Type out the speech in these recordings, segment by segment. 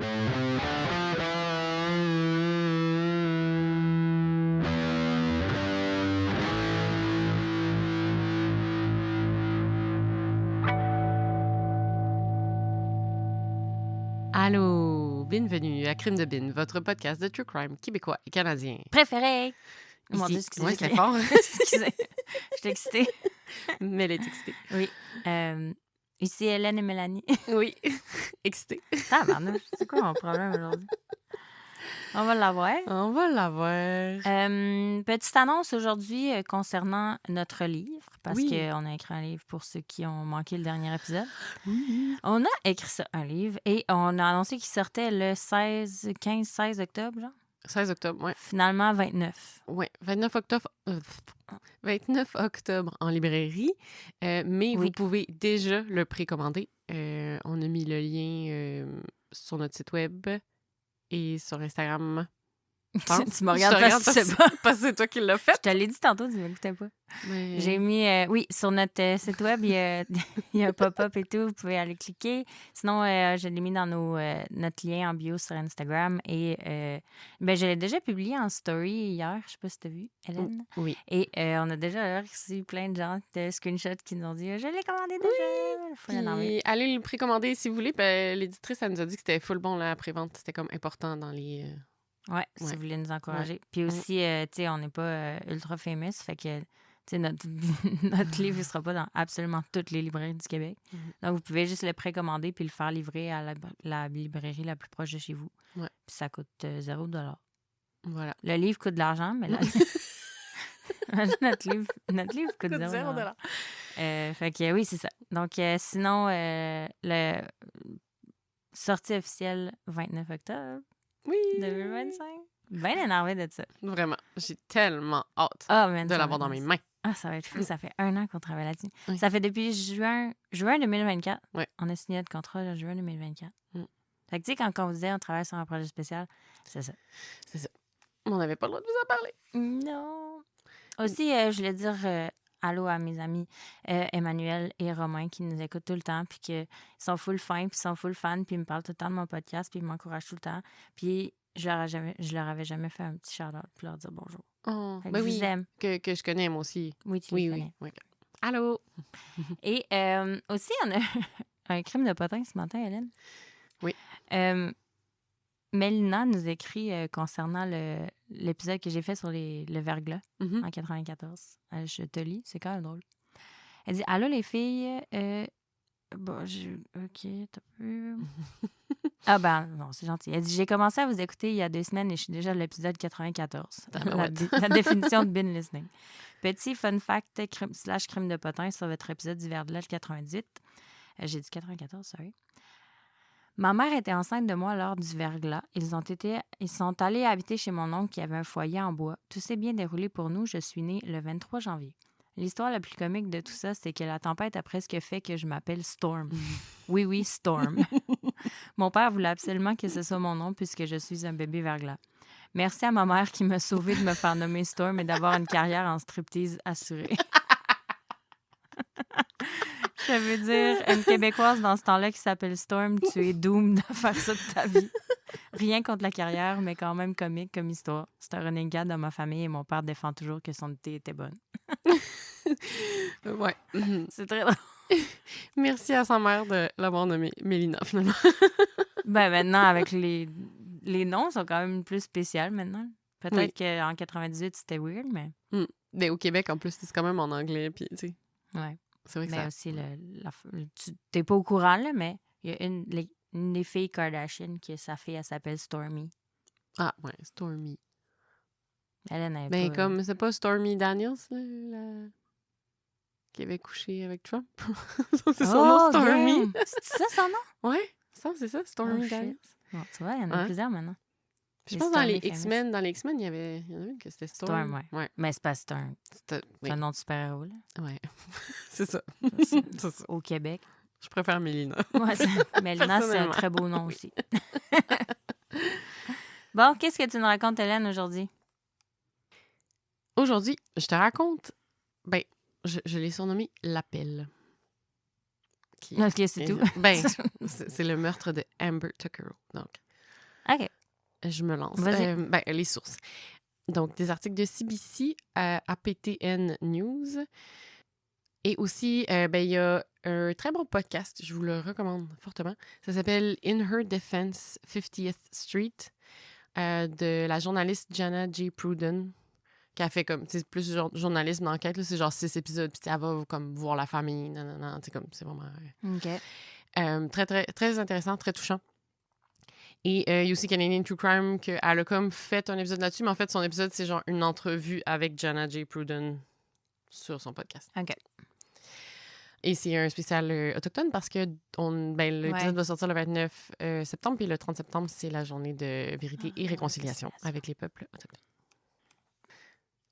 Allô, bienvenue à Crime de Bin, votre podcast de true crime québécois et canadien. Préféré! Mon Ici, Dieu, excusez. ouais, c'est fort. Excusez, je suis excitée. Mais elle est excitée. Oui. Ici, Hélène et Mélanie. Oui, excitée. Tabarnouche, c'est quoi mon problème aujourd'hui? On va l'avoir. On va l'avoir. Petite annonce aujourd'hui concernant notre livre, parce Oui. qu'on a écrit un livre pour ceux qui ont manqué le dernier épisode. Oui. On a écrit ça, un livre, et on a annoncé qu'il sortait le 15-16 octobre, genre. 16 octobre, ouais. Finalement, 29. Oui, 29 octobre. 29 octobre en librairie, mais Oui. vous pouvez déjà le précommander. On a mis le lien sur notre site web et sur Instagram. Tu me regardes parce que tu sais pas. Parce que c'est toi qui l'as fait. Je te l'ai dit tantôt, tu m'écoutais pas. Mais... J'ai mis, oui, sur notre site web, il y a un pop-up et tout, vous pouvez aller cliquer. Sinon, je l'ai mis dans notre lien en bio sur Instagram et je l'ai déjà publié en story hier, je sais pas si tu as vu, Hélène. Oui. Et on a déjà reçu plein de gens de screenshots qui nous ont dit « Je l'ai commandé déjà! » Puis, allez le précommander si vous voulez. Ben, l'éditrice, elle nous a dit que c'était full bon, la prévente. C'était comme important dans les... Ouais, si vous voulez nous encourager. Ouais. Puis aussi, tu sais, on n'est pas ultra famous, fait que, tu sais, notre livre ne sera pas dans absolument toutes les librairies du Québec. Donc, vous pouvez juste le précommander puis le faire livrer à la librairie la plus proche de chez vous. Ouais. Puis ça coûte 0$. Voilà. Le livre coûte de l'argent, mais notre livre coûte 0$. Fait que oui, c'est ça. Donc, sinon, le sortie officielle 29 octobre. Oui! 2025. Bien énervée de ça. Vraiment. J'ai tellement hâte de l'avoir dans mes mains. Ah, ça va être fou. Ça fait 1 an qu'on travaille là-dessus. Oui. Ça fait depuis juin 2024. Ouais. On a signé notre contrat en juin 2024. Mm. Fait que, tu sais, quand on vous disait on travaille sur un projet spécial, c'est ça. C'est ça. On n'avait pas le droit de vous en parler. Non. Aussi, je voulais dire allô à mes amis Emmanuel et Romain qui nous écoutent tout le temps, puis qu'ils sont full fins, puis ils sont full fans, puis ils me parlent tout le temps de mon podcast, puis ils m'encouragent tout le temps. Puis je leur avais jamais fait un petit shout-out pour leur dire bonjour. Oh, Fait que ben je vous aime. que je connais, moi aussi. Oui, tu les connais. Oui. Allô? Et aussi, on a un crime de potin ce matin, Hélène. Oui. Mélina nous écrit concernant l'épisode que j'ai fait sur le verglas en 94. Je te lis, c'est quand même drôle. Elle dit « Allô les filles, OK, t'as peu... » Ah ben, non, c'est gentil. Elle dit « J'ai commencé à vous écouter il y a 2 semaines et je suis déjà à l'épisode 94. » La définition de bin listening. Petit fun fact / crime de potin sur votre épisode du verglas 98. J'ai dit 94, sorry. Ma mère était enceinte de moi lors du verglas. Ils sont allés habiter chez mon oncle qui avait un foyer en bois. Tout s'est bien déroulé pour nous. Je suis née le 23 janvier. L'histoire la plus comique de tout ça, c'est que la tempête a presque fait que je m'appelle Storm. Oui, Storm. Mon père voulait absolument que ce soit mon nom puisque je suis un bébé verglas. Merci à ma mère qui m'a sauvée de me faire nommer Storm et d'avoir une carrière en striptease assurée. Je veux dire, une Québécoise dans ce temps-là qui s'appelle Storm, tu es doomed de faire ça de ta vie. Rien contre la carrière, mais quand même comique comme histoire. C'est un running gag dans ma famille et mon père défend toujours que son thé était bonne. Ouais. C'est très drôle. Merci à sa mère de l'avoir nommée Mélina, finalement. Ben maintenant, avec les noms sont quand même plus spéciaux maintenant. Peut-être qu'en 98, c'était weird, mais... Mais au Québec, en plus, c'est quand même en anglais, puis tu sais... Ouais. C'est vrai que mais ça... aussi, tu t'es pas au courant, là, mais il y a une des filles Kardashian qui, sa fille, elle s'appelle Stormy. Ah, ouais, Stormy. Elle n'avait Ben, pas... comme, c'est pas Stormy Daniels, là, qui avait couché avec Trump? C'est son nom, Stormy. Damn. C'est ça, son nom? Ouais, c'est ça, Stormy Daniels. Bon, tu vois, il y en a plusieurs maintenant. Je pense dans les X-Men, il y en avait une que c'était Storm. Ouais. Mais c'est pas Storm. C'est un nom de super-héros, là. Ouais, c'est ça. C'est ça. Au Québec. Je préfère Mélina. Ouais, Mélina, c'est un très beau nom aussi. Bon, qu'est-ce que tu nous racontes, Hélène, aujourd'hui? Aujourd'hui, je te raconte... Ben, je l'ai surnommé L'Appel. OK, c'est tout. Ben, c'est le meurtre de Amber Tucker. Donc, je me lance. Vas-y. Les sources. Donc, des articles de CBC, APTN News. Et aussi, il y a un très bon podcast, je vous le recommande fortement. Ça s'appelle In Her Defense, 50th Street, de la journaliste Jana J. Pruden, qui a fait comme, c'est plus journalisme d'enquête, là, c'est genre 6 épisodes, puis elle va comme voir la famille, nanana, c'est vraiment OK. très, très, très intéressant, très touchant. Et il y a aussi Canadian True Crime, qu'elle a comme fait un épisode là-dessus, mais en fait, son épisode, c'est genre une entrevue avec Jana J. Pruden sur son podcast. OK. Et c'est un spécial autochtone parce que l'épisode va sortir le 29 septembre, puis le 30 septembre, c'est la journée de vérité et réconciliation avec les peuples autochtones.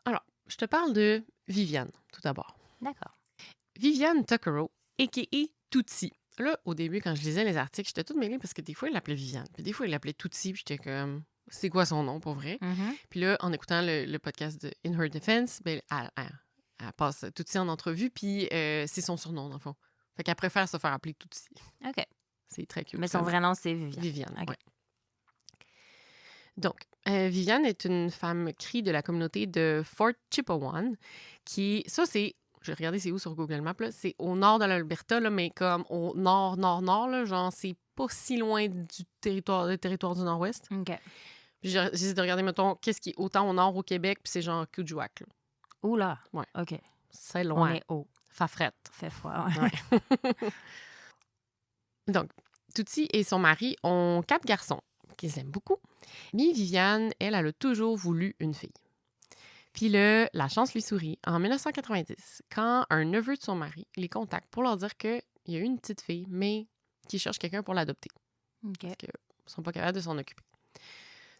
Alors, je te parle de Viviane, tout d'abord. D'accord. Viviane Tuckero, a.k.a. Tootsie. Là, au début, quand je lisais les articles, j'étais toute mêlée parce que des fois, il l'appelait Viviane, puis des fois, il l'appelait Tootsie, puis j'étais comme, c'est quoi son nom, pour vrai? Mm-hmm. Puis là, en écoutant le podcast de In Her Defense, elle passe Tootsie en entrevue, puis c'est son surnom, dans le fond. Fait qu'elle préfère se faire appeler Tootsie. OK. C'est très cute. Mais son vrai nom, c'est Viviane. Viviane, OK. ouais. Donc, Viviane est une femme crie de la communauté de Fort Chipewyan, ça, c'est, j'ai regardé c'est où sur Google Maps, là, c'est au nord de l'Alberta, là, mais comme au nord-nord-nord, là, genre, c'est pas si loin du territoire du Nord-Ouest. OK. Puis j'essaie de regarder, mettons, qu'est-ce qui est autant au nord au Québec, puis c'est genre Kuujjuaq, là. Oula! Ouais. OK. C'est loin. On est haut. Fafrette. Fait froid, ouais. Donc, Tootsie et son mari ont 4 garçons qu'ils aiment beaucoup. Mais Viviane, elle a toujours voulu une fille. Puis là, la chance lui sourit en 1990, quand un neveu de son mari les contacte pour leur dire qu'il y a une petite fille, mais qui cherche quelqu'un pour l'adopter. OK. Parce qu'ils ne sont pas capables de s'en occuper.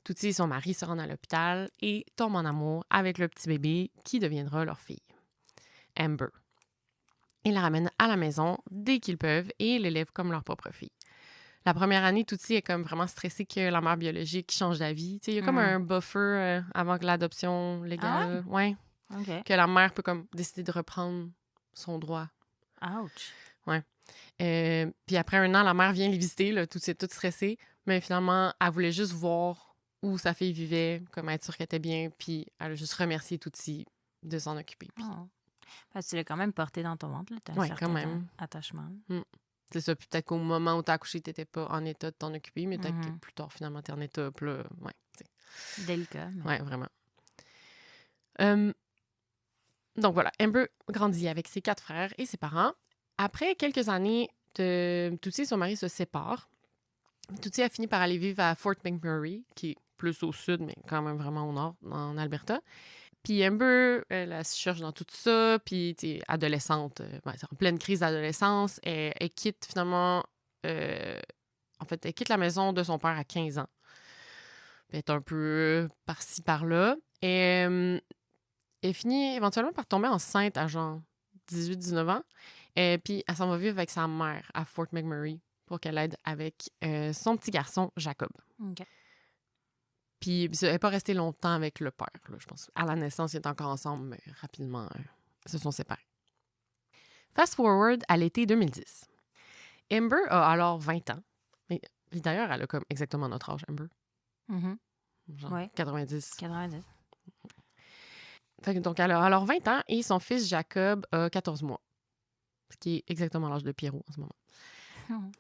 Tootsie et son mari se rendent à l'hôpital et tombent en amour avec le petit bébé qui deviendra leur fille, Amber. Ils la ramènent à la maison dès qu'ils peuvent et l'élèvent comme leur propre fille. La première année, Tootsie est comme vraiment stressée que la mère biologique change d'avis. Il y a comme un buffer avant que l'adoption légale. Ah ouais. OK. Que la mère peut comme décider de reprendre son droit. Ouch. Ouais. Puis après 1 an, la mère vient les visiter, là, Tootsie est toute stressée. Mais finalement, elle voulait juste voir où sa fille vivait, comme être sûre qu'elle était bien. Puis elle a juste remercié Tootsie de s'en occuper. Puis... Oh. Parce que tu l'as quand même porté dans ton ventre. Tu as un ouais, certain quand même. attachement. C'est ça. Puis peut-être qu'au moment où t'as accouché, t'étais pas en état de t'en occuper, mais peut-être que plus tard, finalement, t'es en état. Puis là, ouais. T'sais. Délicat. Mais... ouais, vraiment. Donc voilà, Amber grandit avec ses 4 frères et ses parents. Après quelques années, Tootsie et son mari se séparent. Tootsie a fini par aller vivre à Fort McMurray, qui est plus au sud, mais quand même vraiment au nord, en Alberta. Puis Amber, elle se cherche dans tout ça, puis adolescente, en pleine crise d'adolescence, elle quitte finalement... en fait, elle quitte la maison de son père à 15 ans. Elle est un peu par-ci, par-là. Et elle finit éventuellement par tomber enceinte à genre 18-19 ans. Et puis, elle s'en va vivre avec sa mère à Fort McMurray pour qu'elle aide avec son petit garçon, Jacob. OK. Puis, elle n'est pas restée longtemps avec le père, là, je pense. À la naissance, ils étaient encore ensemble, mais rapidement, ils se sont séparés. Fast forward à l'été 2010. Amber a alors 20 ans. Mais d'ailleurs, elle a comme exactement notre âge, Amber. Mm-hmm. Genre ouais. 90. 90. Fait que, donc, elle a alors 20 ans et son fils Jacob a 14 mois. Ce qui est exactement l'âge de Pierrot en ce moment.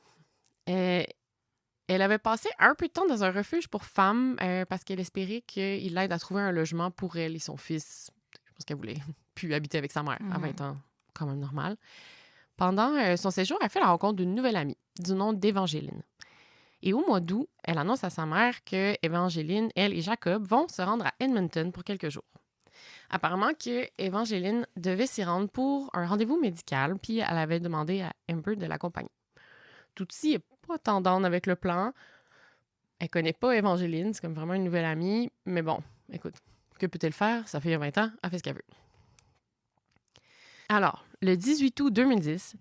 Elle avait passé un peu de temps dans un refuge pour femmes parce qu'elle espérait qu'il l'aide à trouver un logement pour elle et son fils. Je pense qu'elle voulait plus habiter avec sa mère à 20 ans, quand même normal. Pendant son séjour, elle fait la rencontre d'une nouvelle amie du nom d'Évangéline. Et au mois d'août, elle annonce à sa mère que Évangéline, elle et Jacob vont se rendre à Edmonton pour quelques jours. Apparemment que Évangéline devait s'y rendre pour un rendez-vous médical, puis elle avait demandé à Amber de l'accompagner. Tootsie n'est pas tendance avec le plan. Elle connaît pas Évangéline, c'est comme vraiment une nouvelle amie. Mais bon, écoute, que peut-elle faire? Ça fait 20 ans, elle fait ce qu'elle veut. Alors, le 18 août 2010,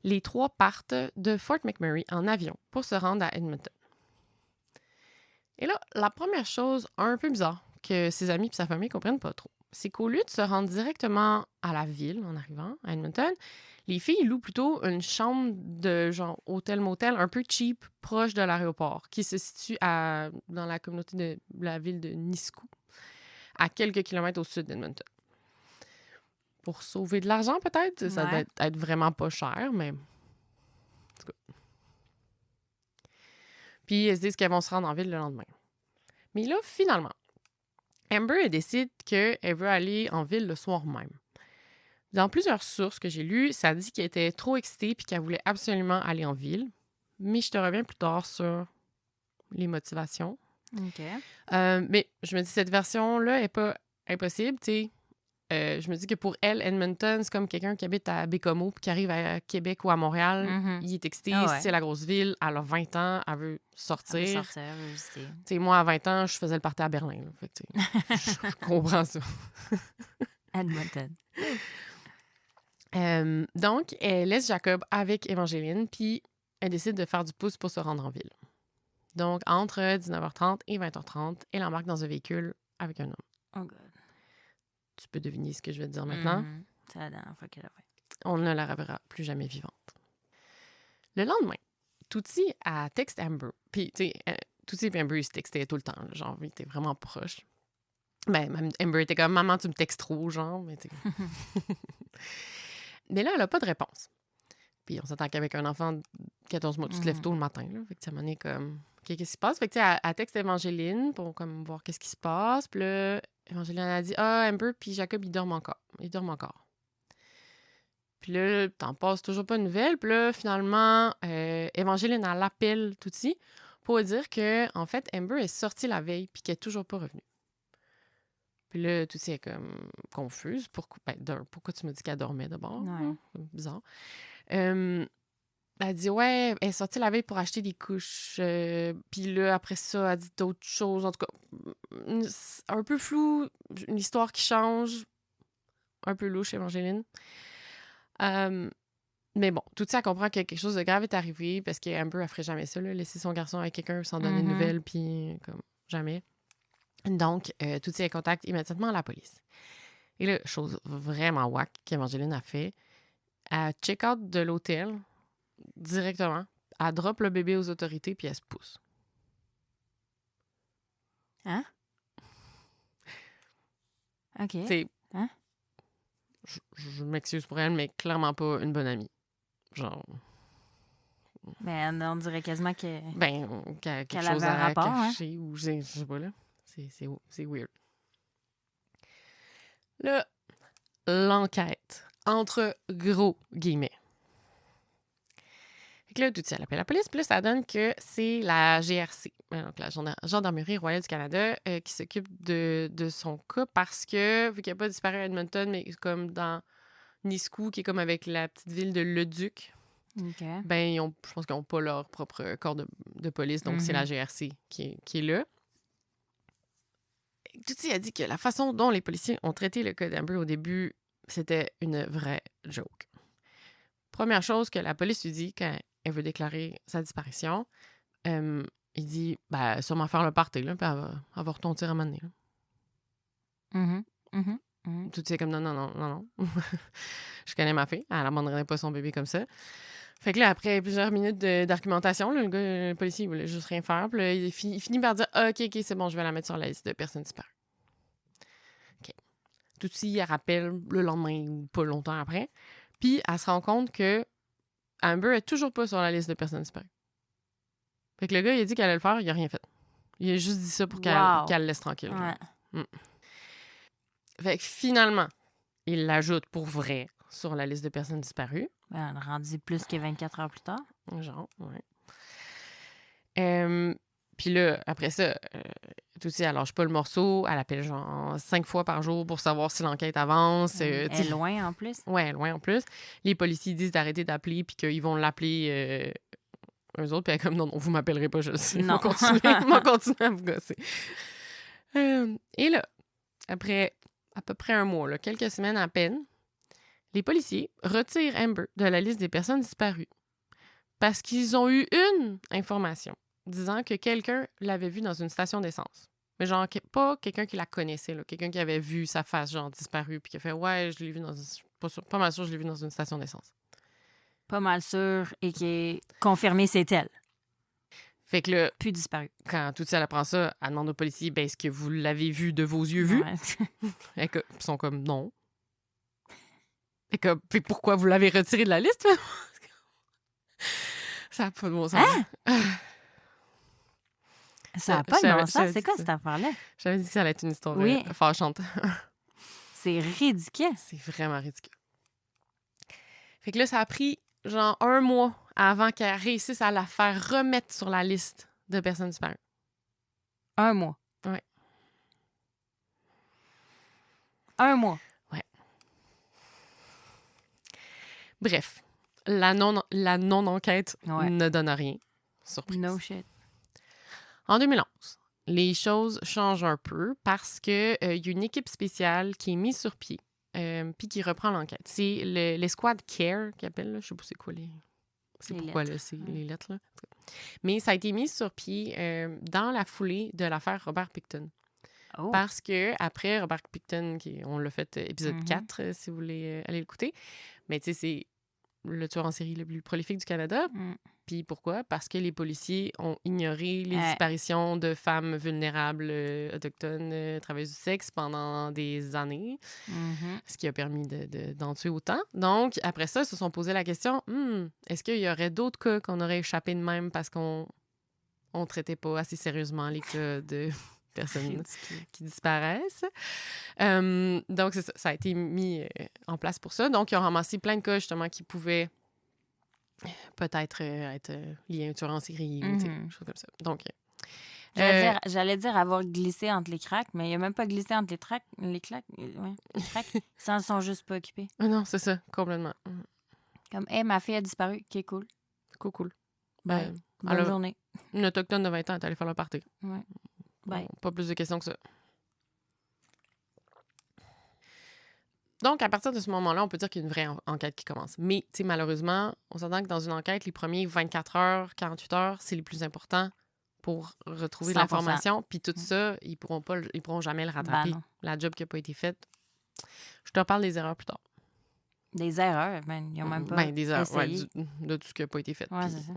les 3 partent de Fort McMurray en avion pour se rendre à Edmonton. Et là, la première chose un peu bizarre que ses amis et sa famille ne comprennent pas trop, c'est qu'au lieu de se rendre directement à la ville en arrivant à Edmonton, les filles louent plutôt une chambre de genre hôtel-motel un peu cheap proche de l'aéroport qui se situe dans la communauté de la ville de Nisku, à quelques kilomètres au sud d'Edmonton. Pour sauver de l'argent, peut-être. Ça doit être vraiment pas cher, mais... En tout cas. Puis, elles se disent qu'elles vont se rendre en ville le lendemain. Mais là, finalement, Amber, elle décide qu'elle veut aller en ville le soir même. Dans plusieurs sources que j'ai lues, ça dit qu'elle était trop excitée puis qu'elle voulait absolument aller en ville. Mais je te reviens plus tard sur les motivations. OK. Mais je me dis, cette version-là n'est pas impossible, tu sais. Je me dis que pour elle, Edmonton, c'est comme quelqu'un qui habite à Bécomo puis qui arrive à Québec ou à Montréal. Mm-hmm. Il est excité, c'est la grosse ville, elle a 20 ans, elle veut sortir. Elle veut visiter. T'sais, moi, à 20 ans, je faisais le party à Berlin. Là, fait que, je comprends ça. Edmonton. Donc, elle laisse Jacob avec Evangeline puis elle décide de faire du pouce pour se rendre en ville. Donc, entre 19h30 et 20h30, elle embarque dans un véhicule avec un homme. Oh God. Tu peux deviner ce que je vais te dire maintenant. C'est la dernière fois qu'elle a fait. On ne la reverra plus jamais vivante. Le lendemain, Tootsie a texté Amber. Puis, tu sais, Tootsie et Amber, ils se textaient tout le temps. Là, genre, ils étaient vraiment proches. Ben, même Amber était comme « Maman, tu me textes trop, genre. » Mais, tu sais. Mais là, elle n'a pas de réponse. Puis, on s'entend qu'avec un enfant de 14 mois, tu te lèves tôt le matin. Là. Fait que ça m'en est comme... OK, qu'est-ce qui se passe? Fait que, tu sais, elle texte Evangeline pour comme voir qu'est-ce qui se passe. Puis là, Evangeline a dit « Ah, Amber puis Jacob, ils dorment encore. Ils dorment encore. » Puis là, t'en passes toujours pas de nouvelles. Puis là, finalement, Evangeline, elle l'appelle Tootsie pour dire que, en fait, Amber est sortie la veille puis qu'elle est toujours pas revenue. Puis là, Tootsie est comme confuse. Pourquoi tu me dis qu'elle dormait d'abord? Ouais. C'est bizarre. Elle dit, ouais, elle est sortie la veille pour acheter des couches. Puis là, après ça, elle dit d'autres choses. En tout cas, un peu flou, une histoire qui change. Un peu louche, Evangeline. Mais bon, Tootsie, elle comprend que quelque chose de grave est arrivé parce qu'Amber, elle ferait jamais ça, là, laisser son garçon avec quelqu'un sans donner de nouvelles, puis comme jamais. Donc, Tootsie, elle contacte immédiatement la police. Et là, chose vraiment whack qu'Evangeline a fait, elle check-out de l'hôtel directement, elle drop le bébé aux autorités, puis elle se pousse. Hein? OK. C'est... Hein? Je m'excuse pour elle, mais clairement pas une bonne amie. Genre... Mais on dirait quasiment que... qu'elle a quelque qu'elle chose avait un à rapport, cacher, ou je sais pas, là. C'est weird. Là, l'enquête, entre gros guillemets. Fait que là, Tootsie, elle appelle la police, puis là, ça donne que c'est la GRC, donc la Gendarmerie royale du Canada, qui s'occupe de son cas parce que, vu qu'elle n'a pas disparu à Edmonton, mais comme dans Nisku, qui est comme avec la petite ville de Leduc, OK. ben, je pense qu'ils n'ont pas leur propre corps de police, donc c'est la GRC qui est là. Tootsie a dit que la façon dont les policiers ont traité le cas d'Amber au début, c'était une vraie joke. Première chose que la police lui dit quand elle veut déclarer sa disparition, il dit « sûrement faire le party, là, puis elle va retomber à un moment donné. Tootsie est comme « Non. Je connais ma fille, elle n'abandonnerait pas son bébé comme ça. » Fait que là, après plusieurs minutes d'argumentation, là, le policier, il voulait juste rien faire. Puis là, il finit par dire OK, c'est bon, je vais la mettre sur la liste de personnes disparues. OK. Tootsie, elle rappelle le lendemain ou pas longtemps après. Puis elle se rend compte que Amber est toujours pas sur la liste de personnes disparues. Fait que le gars, il a dit qu'elle allait le faire, il a rien fait. Il a juste dit ça pour qu'elle le laisse tranquille. Ouais. Fait que finalement, il l'ajoute pour vrai sur la liste de personnes disparues. Ben, on a rendu plus que 24 heures plus tard. Genre, ouais. Puis là, après ça, Tootsie, elle lâche pas le morceau. Elle appelle genre 5 fois par jour pour savoir si l'enquête avance. Elle est loin en plus. Ouais, loin en plus. Les policiers disent d'arrêter d'appeler puis qu'ils vont l'appeler eux autres. Puis elle est comme non, vous m'appellerez pas, je le sais. Non. Moi, continuer à vous gosser. Et là, après à peu près un mois, là, quelques semaines à peine, les policiers retirent Amber de la liste des personnes disparues parce qu'ils ont eu une information disant que quelqu'un l'avait vue dans une station d'essence. Mais genre, pas quelqu'un qui la connaissait, là. Quelqu'un qui avait vu sa face, genre, disparue, puis qui a fait « Ouais, je l'ai vu dans... » Pas mal sûr, je l'ai vu dans une station d'essence. Pas mal sûr et qui est confirmé, c'est elle. Fait que là, plus disparu. Quand tout elle apprend ça, elle demande aux policiers « Ben, est-ce que vous l'avez vu de vos yeux vus? » Ils sont comme « Non. » Fait pourquoi vous l'avez retiré de la liste? Ça n'a pas de bon sens. Hein? Ça n'a pas de bon sens. C'est quoi cette affaire-là? J'avais dit que ça allait être une histoire fâchante. C'est ridicule. C'est vraiment ridicule. Fait que là, ça a pris genre 1 mois avant qu'elle réussisse à la faire remettre sur la liste de personnes disparues. 1 mois? Ouais. 1 mois? Ouais. Bref, la non-enquête ne donne rien. Surprise. No shit. En 2011, les choses changent un peu parce qu'il y a une équipe spéciale qui est mise sur pied puis qui reprend l'enquête. C'est l'escouade CARE qu'ils appellent, là. Je sais pas c'est quoi les... C'est les pourquoi, lettres. Là, c'est les lettres, là. Mais ça a été mis sur pied dans la foulée de l'affaire Robert Pickton. Oh. Parce que après Robert Pickton, on l'a fait épisode 4, si vous voulez aller l'écouter, mais tu sais, c'est le tueur en série le plus prolifique du Canada. Puis pourquoi? Parce que les policiers ont ignoré les disparitions de femmes vulnérables autochtones, travailleuses du sexe pendant des années, ce qui a permis d'en tuer autant. Donc, après ça, ils se sont posé la question, est-ce qu'il y aurait d'autres cas qu'on aurait échappé de même parce qu'on ne traitait pas assez sérieusement les cas de personnes qui disparaissent? Donc, c'est ça, ça a été mis en place pour ça. Donc, ils ont ramassé plein de cas, justement, qui pouvaient peut-être être liés à un tueur en série ou des choses comme ça. Donc, j'allais dire avoir glissé entre les cracks, mais il n'a même pas glissé entre les cracks. Ça ne sont juste pas occupés. Non, c'est ça, complètement. Comme, hey, ma fille a disparu. OK, cool. Cool. Bonne journée. Une autochtone de 20 ans est allée faire le party. Ouais. Bon, pas plus de questions que ça. Donc, à partir de ce moment-là, on peut dire qu'il y a une vraie enquête qui commence. Mais, tu sais, malheureusement, on s'entend que dans une enquête, les premiers 24 heures, 48 heures, c'est les plus importants pour retrouver 100%. L'information. Puis tout ça, ils pourront jamais le rattraper. La job qui n'a pas été faite. Je te reparle des erreurs plus tard. Des erreurs? Ben, ils n'ont même pas des erreurs, de tout ce qui n'a pas été fait. Ouais, c'est ça.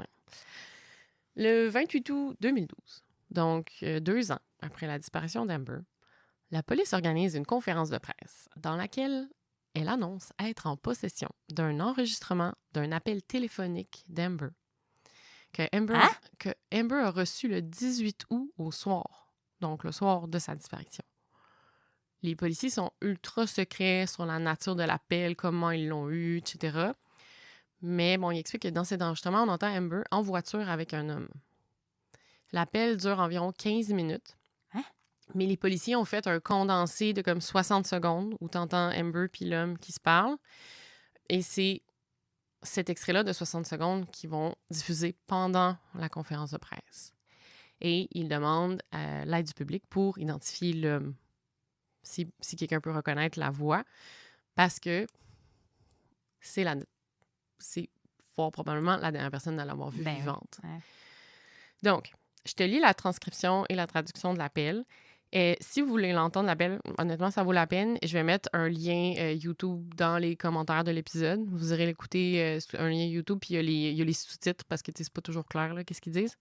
Le 28 août 2012, donc 2 ans après la disparition d'Amber, la police organise une conférence de presse dans laquelle elle annonce être en possession d'un enregistrement d'un appel téléphonique d'Amber que Amber a reçu le 18 août au soir, donc le soir de sa disparition. Les policiers sont ultra secrets sur la nature de l'appel, comment ils l'ont eu, etc. Mais bon, il explique que dans cet enregistrement, on entend Amber en voiture avec un homme. L'appel dure environ 15 minutes. Mais les policiers ont fait un condensé de comme 60 secondes où tu entends Amber puis l'homme qui se parlent. Et c'est cet extrait-là de 60 secondes qu'ils vont diffuser pendant la conférence de presse. Et ils demandent l'aide du public pour identifier l'homme. Si quelqu'un peut reconnaître la voix. Parce que c'est fort probablement la dernière personne à l'avoir vue vivante. Ouais. Donc, je te lis la transcription et la traduction de l'appel. Et si vous voulez l'entendre, l'appel, honnêtement, ça vaut la peine. Je vais mettre un lien YouTube dans les commentaires de l'épisode. Vous irez l'écouter un lien YouTube, puis il y a les sous-titres parce que c'est pas toujours clair, là, qu'est-ce qu'ils disent.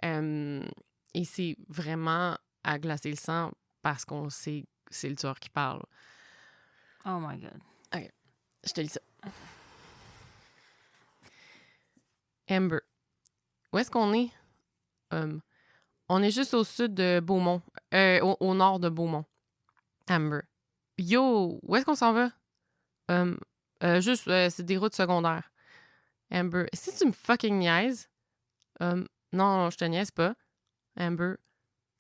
Et c'est vraiment à glacer le sang parce qu'on sait que c'est le tueur qui parle. Oh my God. OK. Je te lis ça. Amber. Où est-ce qu'on est? On est juste au sud de Beaumont. Au nord de Beaumont. Amber. Yo, où est-ce qu'on s'en va? Juste, c'est des routes secondaires. Amber. Est-ce que tu me fucking niaises? Non, je te niaise pas. Amber.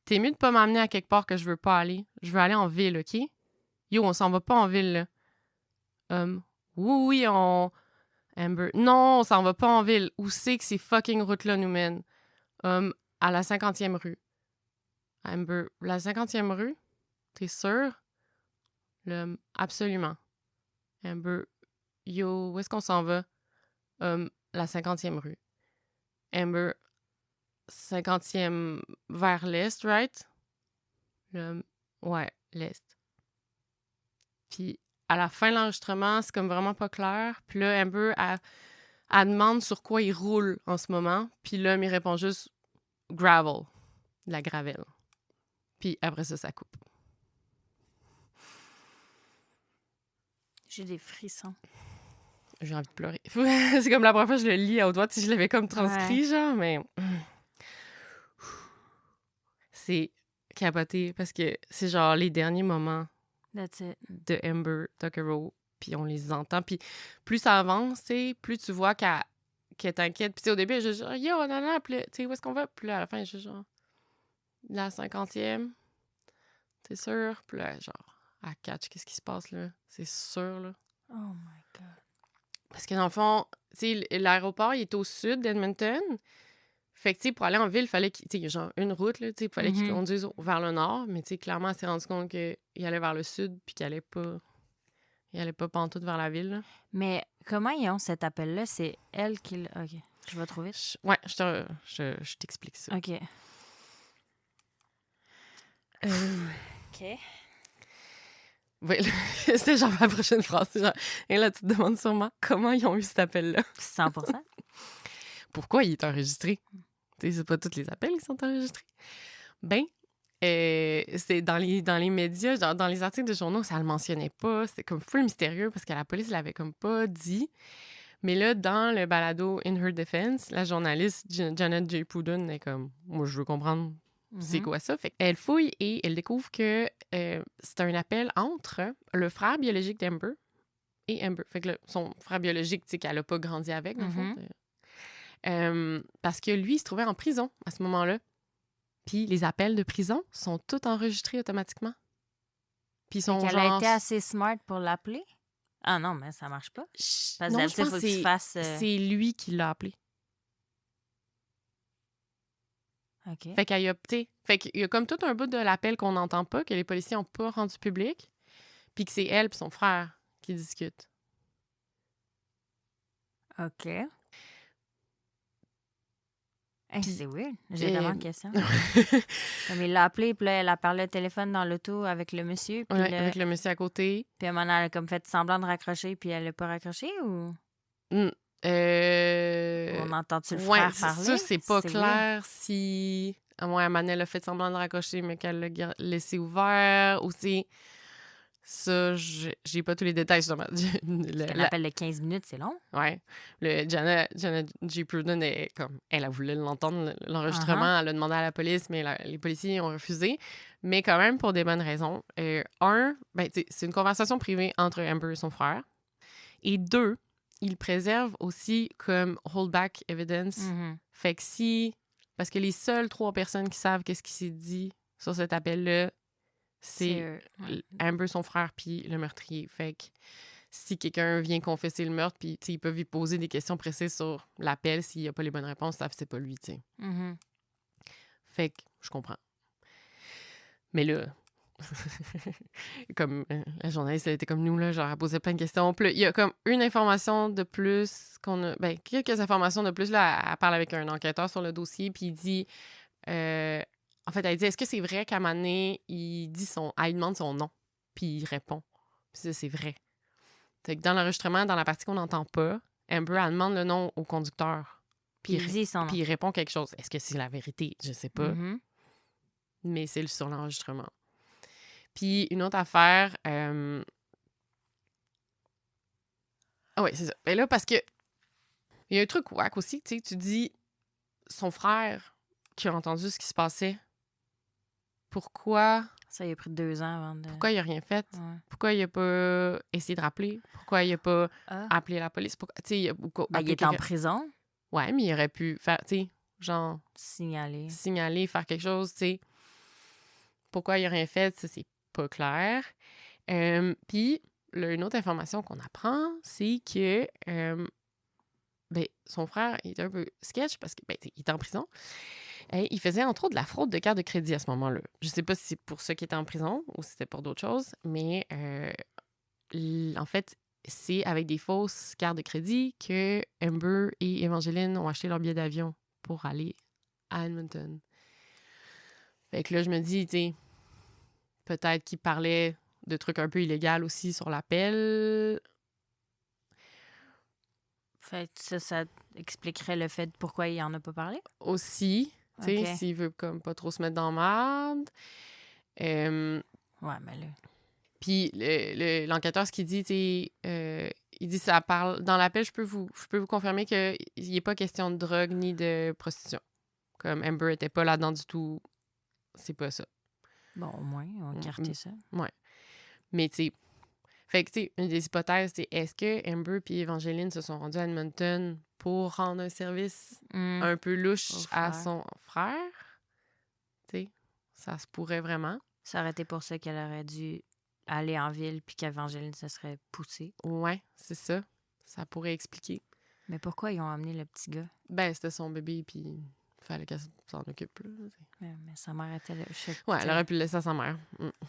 T'es mieux de pas m'amener à quelque part que je veux pas aller. Je veux aller en ville, OK? Yo, on s'en va pas en ville, là. Oui, Amber. Non, on s'en va pas en ville. Où c'est que ces fucking routes-là nous mènent? À la 50e rue. Amber, la 50e rue? T'es sûr? Absolument. Amber, yo, où est-ce qu'on s'en va? La 50e rue. Amber, 50e vers l'est, right? Ouais, l'Est. Puis à la fin de l'enregistrement, c'est comme vraiment pas clair. Puis là, Amber, elle demande sur quoi il roule en ce moment. Puis l'homme, il répond juste « gravel », de la gravelle. Puis après ça coupe. J'ai des frissons. J'ai envie de pleurer. C'est comme la première fois que je le lis à haute voix. Si je l'avais comme transcrit, genre, mais... C'est capoté parce que c'est genre les derniers moments That's it. de Amber Tucker, puis on les entend. Puis plus ça avance, plus tu vois qu'elle t'inquiète. Puis au début, je dis genre, yo, non, puis tu sais, où est-ce qu'on va? Puis là, à la fin, je dis genre, la 50e, t'es sûr? Puis là, genre, elle catch, qu'est-ce qui se passe là? C'est sûr, là. Oh my God. Parce que dans le fond, tu sais, l'aéroport, il est au sud d'Edmonton. Fait que, tu sais, pour aller en ville, il fallait qu'il y ait genre une route, là, tu sais, il fallait qu'il conduise vers le nord. Mais, tu sais, clairement, elle s'est rendu compte qu'il allait vers le sud puis qu'il allait pas pantoute vers la ville, là. Mais comment ils ont cet appel-là? C'est elle qui l'a... OK. Je vais trop vite. Ouais, je t'explique ça. OK. OK. Oui, c'était genre ma prochaine phrase. Genre, et là, tu te demandes sûrement comment ils ont eu cet appel-là. 100%. Pourquoi il est enregistré? Tu sais, c'est pas tous les appels qui sont enregistrés. Ben, c'est dans les médias, genre dans les articles de journaux, ça le mentionnait pas. C'était comme full mystérieux parce que la police l'avait comme pas dit. Mais là, dans le balado In Her Defense, la journaliste Janet J. Pruden est comme, moi, je veux comprendre c'est quoi ça. Fait qu'elle fouille et elle découvre que c'est un appel entre le frère biologique d'Amber et Amber. Fait que son frère biologique, tu sais, qu'elle a pas grandi avec, dans le fond. Parce que lui, il se trouvait en prison à ce moment-là. Puis les appels de prison sont tous enregistrés automatiquement. Puis ils sont qu'elle genre... a été assez smart pour l'appeler? Ah non, mais ça marche pas. Parce non, que je pense faut que que tu fasses... c'est lui qui l'a appelé. OK. Fait qu'il y a comme tout un bout de l'appel qu'on n'entend pas, que les policiers n'ont pas rendu public, puis que c'est elle et son frère qui discutent. OK. Puis, c'est weird. J'ai vraiment une question. ouais, Comme il l'a appelé, puis là, elle a parlé au téléphone dans l'auto avec le monsieur. Puis avec le monsieur à côté. Puis à un moment, elle a comme fait semblant de raccrocher, puis elle a pas raccroché, ou... Mm. On entend-tu le frère parler? Ça, c'est pas clair weird. si... Ouais, Manel a fait semblant de raccrocher, mais qu'elle l'a laissé ouvert. Ou si... Ça, j'ai pas tous les détails, justement. L'appel de 15 minutes, c'est long. Ouais. Janet J. Pruden, elle voulu l'entendre, l'enregistrement. Elle a demandé à la police, mais les policiers ont refusé. Mais quand même, pour des bonnes raisons. C'est une conversation privée entre Amber et son frère. Et deux, il préserve aussi comme holdback evidence. Fait que parce que les seules 3 personnes qui savent qu'est-ce qui s'est dit sur cet appel-là, c'est Amber, son frère, puis le meurtrier. Fait que si quelqu'un vient confesser le meurtre, puis ils peuvent lui poser des questions précises sur l'appel, s'il n'y a pas les bonnes réponses, ça c'est pas lui, tu sais. Fait que je comprends. Mais là, comme la journaliste, elle était comme nous, là, genre, elle posait plein de questions. Puis il y a comme une information de plus qu'on a... Ben, quelques informations de plus, là, elle parle avec un enquêteur sur le dossier, puis il dit... en fait, elle dit, est-ce que c'est vrai qu'à un moment donné, il demande son nom, puis il répond. Puis ça, c'est vrai. Fait que dans l'enregistrement, dans la partie qu'on n'entend pas, Amber, elle demande le nom au conducteur. Puis il dit son nom. Puis il répond quelque chose. Est-ce que c'est la vérité? Je sais pas. Mais c'est sur l'enregistrement. Puis une autre affaire... Ah oui, c'est ça. Mais là, parce que il y a un truc wack aussi, tu sais, tu dis son frère qui a entendu ce qui se passait. Pourquoi... Ça, il a pris 2 ans avant de... Pourquoi il n'a rien fait? Ouais. Pourquoi il n'a pas essayé de rappeler? Pourquoi il n'a pas appelé la police? Il est en prison. Ouais, mais il aurait pu faire, tu sais, genre... Signaler, faire quelque chose, tu sais. Pourquoi il n'a rien fait? Ça, c'est pas clair. Puis, une autre information qu'on apprend, c'est que son frère il était un peu sketch parce qu'il était en prison. Il faisait entre autres de la fraude de carte de crédit à ce moment-là. Je sais pas si c'est pour ceux qui étaient en prison ou si c'était pour d'autres choses, mais en fait, c'est avec des fausses cartes de crédit que Amber et Evangeline ont acheté leur billet d'avion pour aller à Edmonton. Fait que là, je me dis, tu sais, peut-être qu'il parlait de trucs un peu illégaux aussi sur l'appel. Fait que ça expliquerait le fait de pourquoi il en a pas parlé? Aussi, tu sais, s'il veut comme pas trop se mettre dans la merde. Ouais, mais là... Puis l'enquêteur, ce qu'il dit, il dit ça parle... Dans l'appel, je peux vous confirmer qu'il n'est pas question de drogue ni de prostitution. Comme Amber était pas là-dedans du tout. C'est pas ça. Bon, au moins, on va écarter ça. Ouais. Mais tu sais... Fait que, tu sais, une des hypothèses, c'est est-ce que Amber et Evangeline se sont rendus à Edmonton pour rendre un service un peu louche à son frère? Tu sais, ça se pourrait vraiment. Ça aurait été pour ça qu'elle aurait dû aller en ville puis qu'Evangeline se serait poussée. Ouais, c'est ça. Ça pourrait expliquer. Mais pourquoi ils ont amené le petit gars? Ben, c'était son bébé, puis il fallait qu'elle s'en occupe. Là. Mais sa mère était là. Ouais, elle aurait pu le laisser à sa mère.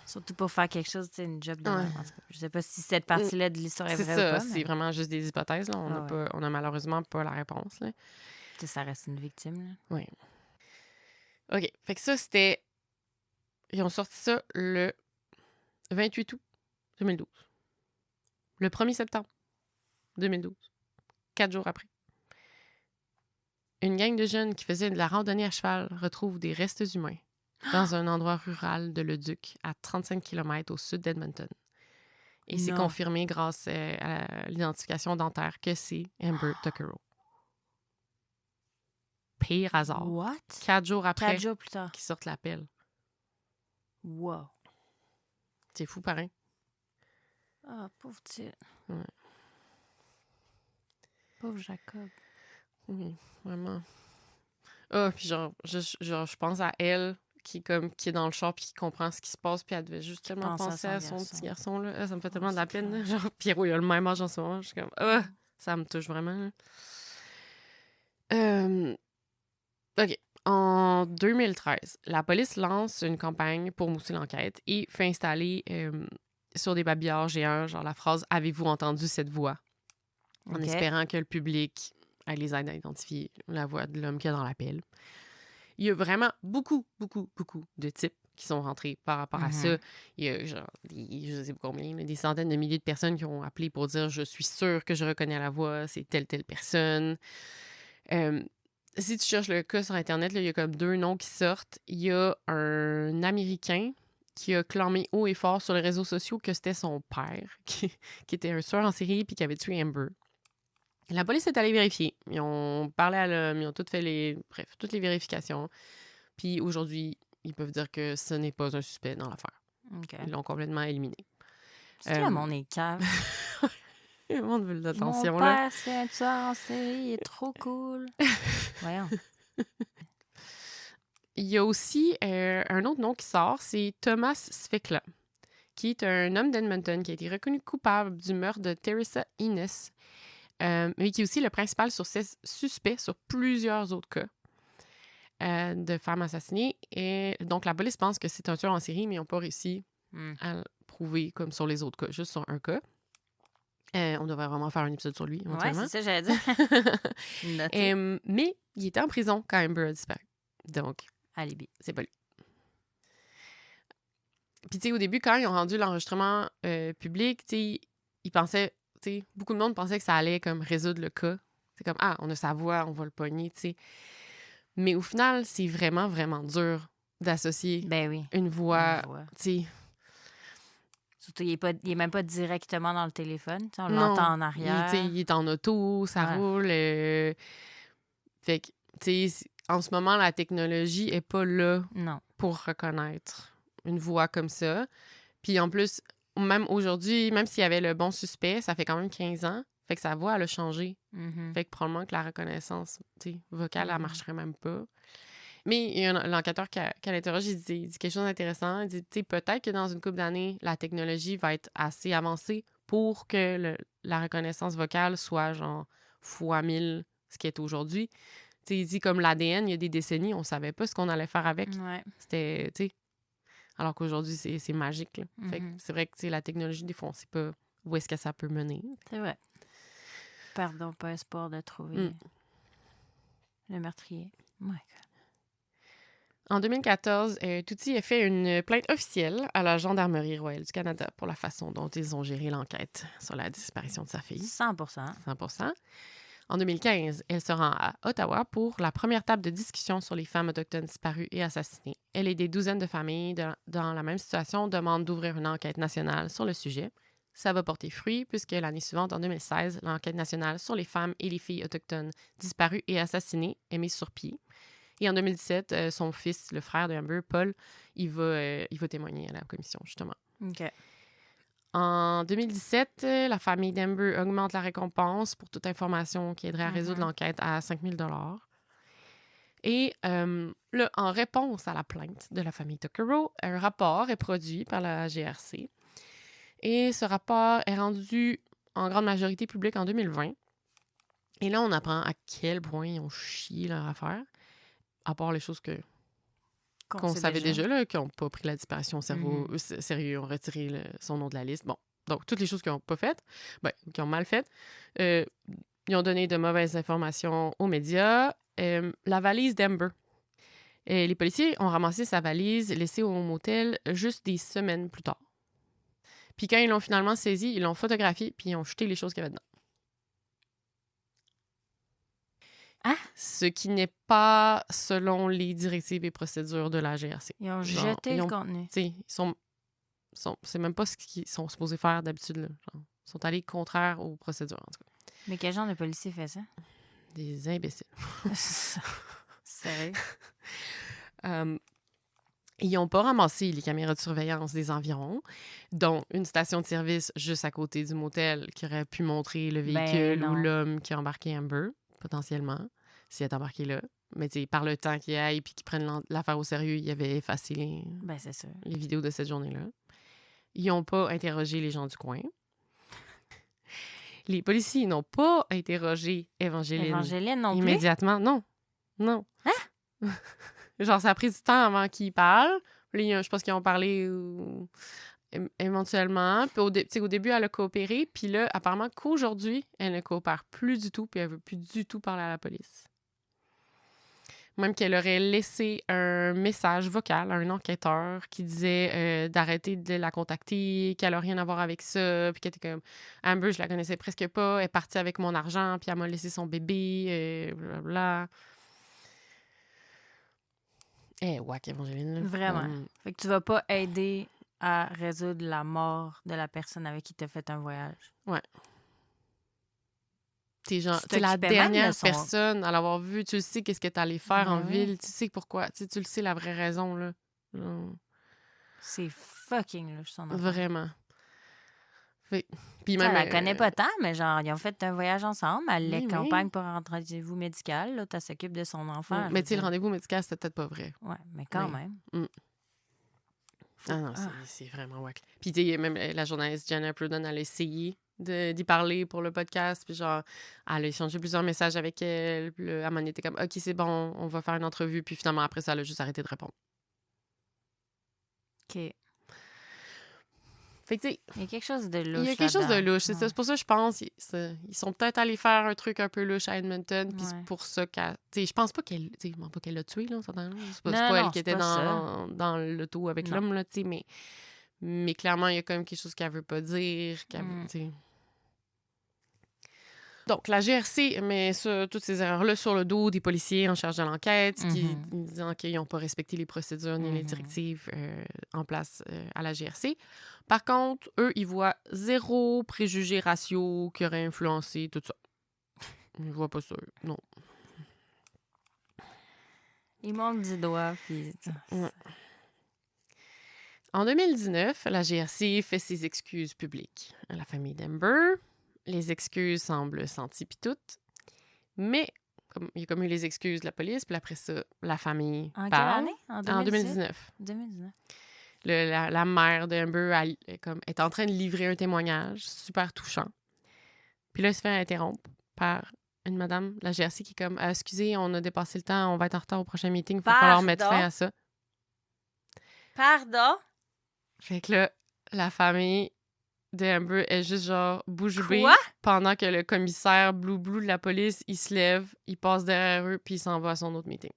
Surtout pour faire quelque chose, une job de mère. En tout cas, je sais pas si cette partie-là de l'histoire est vraie ou pas. C'est vraiment juste des hypothèses. Là. On a malheureusement pas la réponse. Là. Ça reste une victime. Là. Oui. OK. Fait que ça, c'était... Ils ont sorti ça le 28 août 2012. Le 1er septembre 2012. 4 jours après. Une gang de jeunes qui faisaient de la randonnée à cheval retrouve des restes humains dans un endroit rural de Leduc, à 35 km au sud d'Edmonton. Et c'est confirmé grâce à l'identification dentaire que c'est Amber Tuckero. Pire hasard. What? 4 jours après 4 jours plus tard. qu'ils sortent l'appel. Wow. C'est fou, pareil. Ah, pauvre petit. Ouais. Pauvre Jacob. Oui, vraiment. Ah, puis je pense à elle qui est dans le char puis qui comprend ce qui se passe puis elle devait juste tellement penser à son petit garçon. Là. Ah, ça me fait tellement de la peine. Là. Genre, Pierrot, il a le même âge en ce moment. Je suis comme, ça me touche vraiment. OK. En 2013, la police lance une campagne pour mousser l'enquête et fait installer sur des babillards géants, genre la phrase « Avez-vous entendu cette voix? » En espérant que le public les aide à identifier la voix de l'homme qu'il y a dans l'appel. Il y a vraiment beaucoup, beaucoup, beaucoup de types qui sont rentrés par rapport à ça. Il y a genre, je sais pas combien, des centaines de milliers de personnes qui ont appelé pour dire « Je suis sûre que je reconnais la voix, c'est telle personne. » Si tu cherches le cas sur Internet, là, il y a comme 2 noms qui sortent. Il y a un Américain qui a clamé haut et fort sur les réseaux sociaux que c'était son père, qui était un tueur en série puis qui avait tué Amber. La police est allée vérifier. Ils ont parlé à l'homme, ils ont toutes fait toutes les vérifications. Puis aujourd'hui, ils peuvent dire que ce n'est pas un suspect dans l'affaire. Okay. Ils l'ont complètement éliminé. C'est là mon écart. Le monde veut de l'attention. Mon père, c'est un tueur en série, il est trop cool. Voyons. Il y a aussi un autre nom qui sort, c'est Thomas Svekla, qui est un homme d'Edmonton qui a été reconnu coupable du meurtre de Teresa Innes, mais qui est aussi le principal suspect sur plusieurs autres cas de femmes assassinées. Et donc, la police pense que c'est un tueur en série, mais ils n'ont pas réussi à le prouver comme sur les autres cas, juste sur un cas. On devrait vraiment faire un épisode sur lui, éventuellement. Ouais, c'est ça, j'allais dire. Mais il était en prison quand Amber a disparu. Donc, alibi. C'est pas lui. Puis, tu sais, au début, quand ils ont rendu l'enregistrement public, tu sais, ils pensaient, tu sais, beaucoup de monde pensait que ça allait comme résoudre le cas. C'est comme, on a sa voix, on va le pogner, tu sais. Mais au final, c'est vraiment, vraiment dur d'associer une voix, tu sais. Surtout, il est même pas directement dans le téléphone. On l'entend en arrière. Il est en auto, ça roule. Fait que, tu sais, en ce moment, la technologie est pas là pour reconnaître une voix comme ça. Puis en plus, même aujourd'hui, même s'il y avait le bon suspect, ça fait quand même 15 ans. Fait que sa voix, elle a changé. Fait que probablement que la reconnaissance vocale, elle marcherait même pas. Mais il y a l'enquêteur qui l'interroge, il dit quelque chose d'intéressant. Il dit, peut-être que dans une couple d'années, la technologie va être assez avancée pour que la reconnaissance vocale soit genre fois 1000 ce qui est aujourd'hui. Il dit comme l'ADN, il y a des décennies, on savait pas ce qu'on allait faire avec. C'était, alors qu'aujourd'hui, c'est magique. Là. Fait que c'est vrai que la technologie, des fois, on sait pas où est-ce que ça peut mener. C'est vrai. Pardon, pas espoir de trouver le meurtrier. Oh my God. En 2014, Tootsie a fait une plainte officielle à la Gendarmerie royale du Canada pour la façon dont ils ont géré l'enquête sur la disparition de sa fille. 100%. 100%. En 2015, elle se rend à Ottawa pour la première table de discussion sur les femmes autochtones disparues et assassinées. Elle et des douzaines de familles dans la même situation demandent d'ouvrir une enquête nationale sur le sujet. Ça va porter fruit puisque l'année suivante, en 2016, l'enquête nationale sur les femmes et les filles autochtones disparues et assassinées est mise sur pied. Et en 2017, son fils, le frère de Amber, Paul, il va témoigner à la commission, justement. OK. En 2017, la famille d'Amber augmente la récompense pour toute information qui aiderait à résoudre l'enquête à 5 000 $. Et là, en réponse à la plainte de la famille Tuckero, un rapport est produit par la GRC. Et ce rapport est rendu en grande majorité public en 2020. Et là, on apprend à quel point ils ont chié leur affaire, à part les choses qu'on savait déjà, là, qui n'ont pas pris la disparition au sérieux, ont retiré son nom de la liste. Bon, donc toutes les choses qu'ils n'ont pas faites, qui ont mal faites, ils ont donné de mauvaises informations aux médias. La valise d'Amber. Les policiers ont ramassé sa valise laissée au motel juste des semaines plus tard. Puis quand ils l'ont finalement saisie, ils l'ont photographiée puis ils ont jeté les choses qu'il y avait dedans. Ah? Ce qui n'est pas selon les directives et procédures de la GRC. Ils ont jeté le contenu. C'est même pas ce qu'ils sont supposés faire d'habitude. Là. Genre, ils sont allés contraire aux procédures, en tout cas. Mais quel genre de policier fait ça? Des imbéciles. Sérieux? Ils n'ont pas ramassé les caméras de surveillance des environs, dont une station de service juste à côté du motel qui aurait pu montrer le véhicule ou l'homme qui a embarqué Amber, potentiellement, s'il est embarqué là. Mais par le temps qu'il aille et qu'ils prennent l'affaire au sérieux, ils avaient effacé les vidéos de cette journée-là. Ils n'ont pas interrogé les gens du coin. Les policiers n'ont pas interrogé Evangeline non plus? Immédiatement. Non. Hein? Genre, ça a pris du temps avant qu'ils parlent. Puis là, je pense qu'ils ont parlé éventuellement. Puis au début, elle a coopéré. Puis là, apparemment qu'aujourd'hui, elle ne coopère plus du tout. Puis elle ne veut plus du tout parler à la police. Même qu'elle aurait laissé un message vocal à un enquêteur qui disait d'arrêter de la contacter, qu'elle n'a rien à voir avec ça, puis qu'elle était comme « Amber, je la connaissais presque pas, elle est partie avec mon argent, puis elle m'a laissé son bébé, blablabla. » Wack, Evangeline. Vraiment. Fait que tu vas pas aider à résoudre la mort de la personne avec qui tu as fait un voyage. Ouais. T'es la dernière personne à l'avoir vu. Tu le sais qu'est-ce que t'allais faire en ville. Tu sais pourquoi. Tu le sais la vraie raison, là. C'est fucking louche, son enfant. Vraiment. Puis même, elle la connaît pas tant, mais genre, ils ont fait un voyage ensemble. Elle l'accompagne pour un rendez-vous médical. Là, tu s'occupe de son enfant. Mais tu sais, le rendez-vous médical, c'était peut-être pas vrai. Ouais, mais quand même. Ah non, c'est vraiment wack. Puis tu sais, même la journaliste Jenna Pruden, elle a essayé d'y parler pour le podcast. Puis genre, elle a échangé plusieurs messages avec elle. Puis là, Amanda était comme, OK, c'est bon, on va faire une entrevue. Puis finalement, après ça, elle a juste arrêté de répondre. OK. Fait que tu sais... Il y a quelque chose de louche. Il y a quelque chose de louche, c'est ça. C'est pour ça que je pense ils sont peut-être allés faire un truc un peu louche à Edmonton. Puis c'est pour ça qu'elle... Tu sais, je pense pas qu'elle... Tu sais, pas qu'elle l'a tué, là, c'est pas elle qui était dans l'auto avec l'homme, là, tu sais, mais clairement, il y a quand même quelque chose qu'elle veut pas dire. Donc, la GRC met toutes ces erreurs-là sur le dos des policiers en charge de l'enquête, disant qu'ils n'ont pas respecté les procédures ni les directives en place à la GRC. Par contre, eux, ils voient 0 préjugé ratio qui aurait influencé tout ça. Je vois pas ça, non. Ils montent du doigt, puis... Ouais. En 2019, la GRC fait ses excuses publiques à la famille d'Amber. Les excuses semblent senties pis toutes. Mais il y a comme eu les excuses de la police, puis après ça, la famille parle. Quelle année? En 2019. 2019. La mère d'Amber est en train de livrer un témoignage super touchant. Puis là, elle se fait interrompre par une madame, la GRC, qui est comme « Excusez, on a dépassé le temps, on va être en retard au prochain meeting, il va falloir mettre fin à ça. » Pardon? Fait que là, la famille de Amber est juste genre bouche bée pendant que le commissaire Blue de la police, il se lève, il passe derrière eux, puis il s'en va à son autre meeting.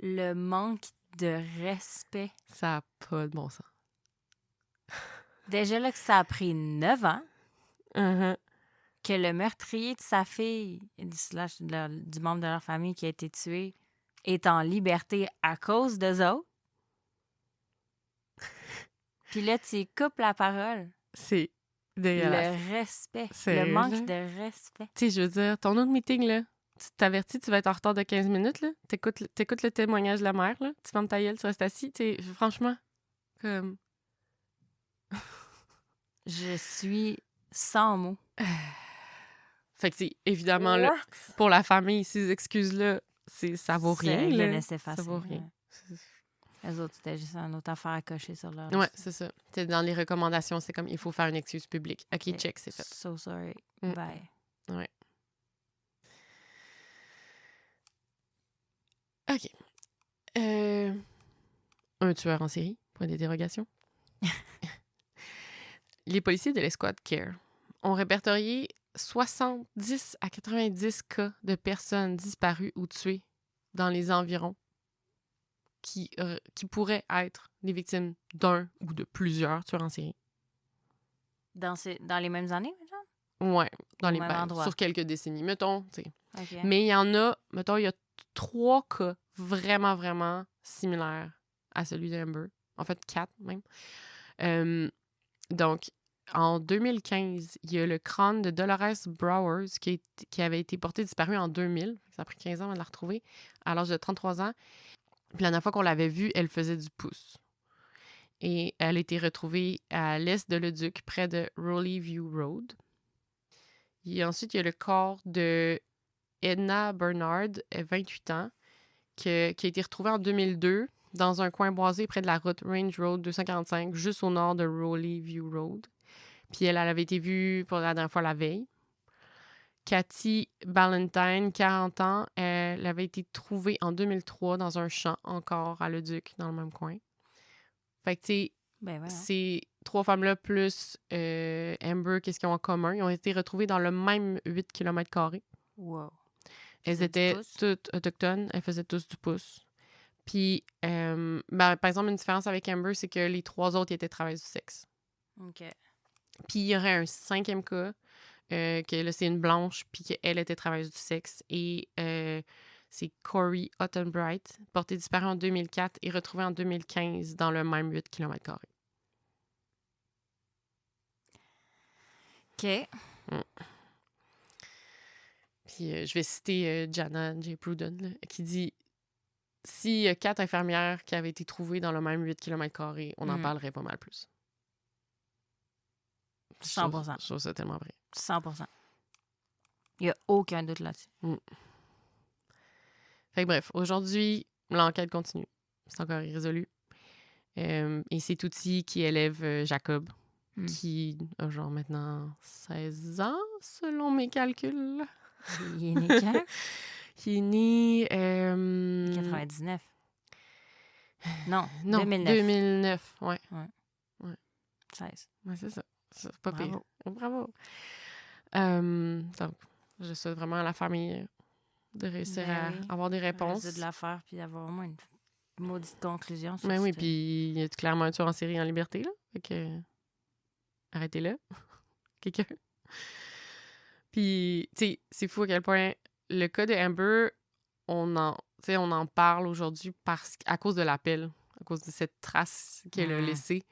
le manque de respect. Ça n'a pas de bon sens. Déjà là que ça a pris 9 ans, Uh-huh. que le meurtrier de sa fille, slash du membre de leur famille qui a été tué, est en liberté à cause d'eux autres. Puis là, tu coupes la parole. C'est dégueulasse. Le respect. Sérieux, Le manque là? de respect. Tu sais, je veux dire, ton autre meeting, là, tu t'avertis, tu vas être en retard de 15 minutes, là. T'écoutes le témoignage de la mère, là. Tu fermes ta gueule, tu restes assis. Tu sais, franchement, comme... Je suis sans mots. Fait que, évidemment, là, pour la famille, ces excuses-là, ça vaut rien, là. Laisser Ça passer, vaut rien. Les autres, c'était juste une autre affaire à cocher sur leur Ouais, liste. c'est ça. C'est dans les recommandations, c'est comme, il faut faire une excuse publique. OK, check, c'est fait. So sorry. Mm. Bye. Ouais. OK. Un tueur en série, point d'interrogation. Les policiers de l'escouade CARE ont répertorié 70 à 90 cas de personnes disparues ou tuées dans les environs qui pourraient être les victimes d'un ou de plusieurs tueurs en série. Dans les mêmes années, genre? Ouais, dans Au les même endroit. sur quelques décennies, mettons, tu sais. Okay. Mais il y en a, mettons, il y a 3 cas vraiment, vraiment similaires à celui d'Amber. En fait, 4 même. Donc, en 2015, il y a le crâne de Dolores Browers qui avait été porté disparu en 2000. Ça a pris 15 ans avant de la retrouver, à l'âge de 33 ans. Puis la dernière fois qu'on l'avait vue, elle faisait du pouce. Et elle a été retrouvée à l'est de Leduc, près de Rowley View Road. Et ensuite, il y a le corps de Edna Bernard, 28 ans, qui a été retrouvée en 2002 dans un coin boisé près de la route Range Road 245, juste au nord de Rowley View Road. Puis elle avait été vue pour la dernière fois la veille. Cathy Ballantyne, 40 ans, elle avait été trouvée en 2003 dans un champ, encore à Leduc, dans le même coin. Fait que, tu sais, ces 3 femmes-là plus Amber, qu'est-ce qu'ils ont en commun? Ils ont été retrouvées dans le même 8 km². Wow. Elles étaient toutes autochtones. Elles faisaient tous du pouce. Puis, par exemple, une différence avec Amber, c'est que les 3 autres, ils étaient travailleuses du sexe. OK. Puis, il y aurait un 5e cas, que là, c'est une blanche, puis qu'elle était travailleuse du sexe. Et c'est Corey Ottenbright, portée disparue en 2004 et retrouvée en 2015 dans le même 8 km². OK. Puis je vais citer Jana J. Pruden, là, qui dit « S'il y a 4 infirmières qui avaient été trouvées dans le même 8 km², on en parlerait pas mal plus. » 100%. Je trouve ça tellement vrai. 100%. Il n'y a aucun doute là-dessus. Fait que bref, aujourd'hui, l'enquête continue. C'est encore irrésolu. Et c'est Outil qui élève Jacob, qui a genre maintenant 16 ans, selon mes calculs. Il est né quand? Il est né... 99. Non, non, 2009. 2009, ouais. 16. Ouais, c'est ça. C'est pas Bravo. pire. Bravo. Donc, je souhaite vraiment à la famille de réussir à avoir des réponses. De l'affaire, puis d'avoir au moins une maudite conclusion. Mais oui, puis il y a clairement un tueur en série en liberté, là. Fait que... Arrêtez-le. Quelqu'un. Puis, tu sais, c'est fou à quel point le cas de Amber, on en parle aujourd'hui à cause de l'appel, à cause de cette trace qu'elle a laissée.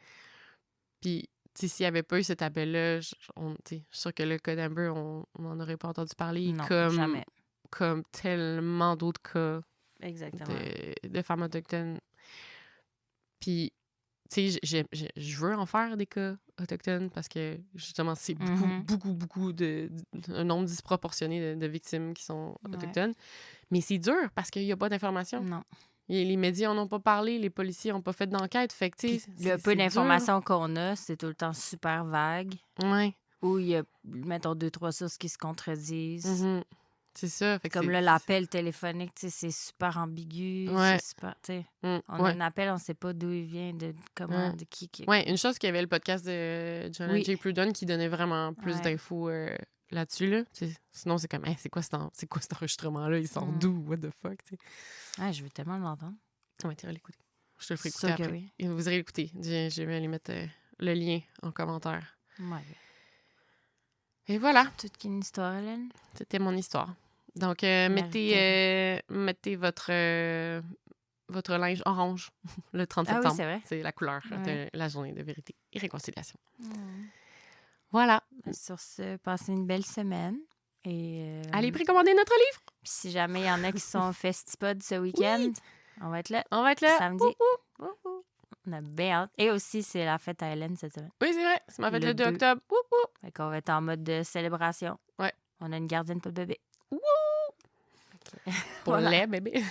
Puis, tu sais, s'il n'y avait pas eu cet appel-là, je suis sûre que le cas d'Amber, on n'en aurait pas entendu parler. Non, comme, jamais. Comme tellement d'autres cas de femmes autochtones. Puis, tu sais, je veux en faire des cas autochtones parce que, justement, c'est beaucoup un nombre disproportionné de victimes qui sont autochtones. Mais c'est dur parce qu'il n'y a pas d'informations. Non. Et les médias n'en ont pas parlé, les policiers n'ont pas fait d'enquête. Fait que, tu sais, le peu d'informations qu'on a, c'est tout le temps super vague. Ouais. Où il y a, mettons, 2-3 sources qui se contredisent. C'est ça. Fait que comme là, l'appel téléphonique, tu sais, c'est super ambigu. Ouais. C'est super, tu sais. On a un appel, on ne sait pas d'où il vient, de comment, de qui. Ouais, une chose qu'il y avait le podcast de Jana J. Pruden qui donnait vraiment plus d'infos là-dessus, là. Sinon, c'est comme, c'est quoi cet enregistrement-là? Il sort d'où? What the fuck? T'sais. Ah, je veux tellement l'entendre. On va t'y l'écouter. Je te le ferai écouter après. Oui. Et vous irez l'écouter. Je vais aller mettre le lien en commentaire. Ouais. Et voilà. Toute une histoire, Hélène. C'était mon histoire. Donc, mettez votre linge orange le 30 septembre. Oui, c'est vrai. C'est la couleur de la journée de vérité et réconciliation. Voilà. Sur ce, passez une belle semaine. Et allez précommander notre livre. Puis si jamais il y en a qui sont au Festipod ce week-end, on va être là. On va être là. Samedi. On a bien hâte. Et aussi, c'est la fête à Hélène cette semaine. Oui, c'est vrai. C'est ma fête le 2 octobre. Fait qu'on va être en mode de célébration. Ouais. On a une gardienne pour le bébé. Okay. Pour les bébés.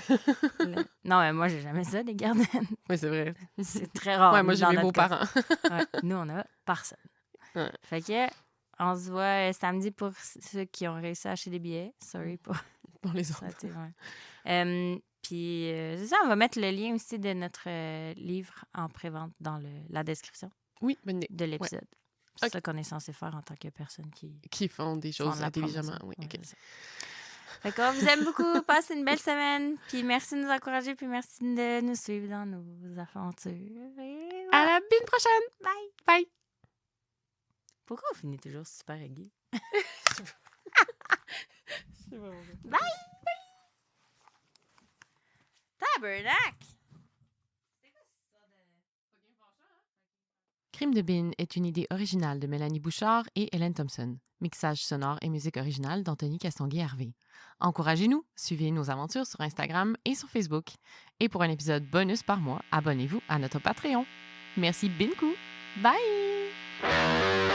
Non, mais moi, j'ai jamais ça, des gardiennes. Oui, c'est vrai. C'est très rare. Ouais, moi, j'ai mes beaux-parents. Nous, on a personne. Ouais. Fait que, on se voit samedi pour ceux qui ont réussi à acheter des billets. Sorry pour les autres. Puis, c'est ça, on va mettre le lien aussi de notre livre en pré-vente dans la description de l'épisode. C'est ça qu'on est censé faire en tant que personne qui font des choses intelligemment. Oui, OK. Fait qu'on vous aime beaucoup. Passez une belle semaine. Puis merci de nous encourager. Puis merci de nous suivre dans nos aventures. Et voilà. À la semaine prochaine. Bye. Bye. Pourquoi on finit toujours super aigu? Bye. Tabernacle. Crime de Bin est une idée originale de Mélanie Bouchard et Hélène Thompson. Mixage sonore et musique originale d'Anthony Castonguay-Hervé. Encouragez-nous, suivez nos aventures sur Instagram et sur Facebook. Et pour un épisode bonus par mois, abonnez-vous à notre Patreon. Merci Binku. Bye!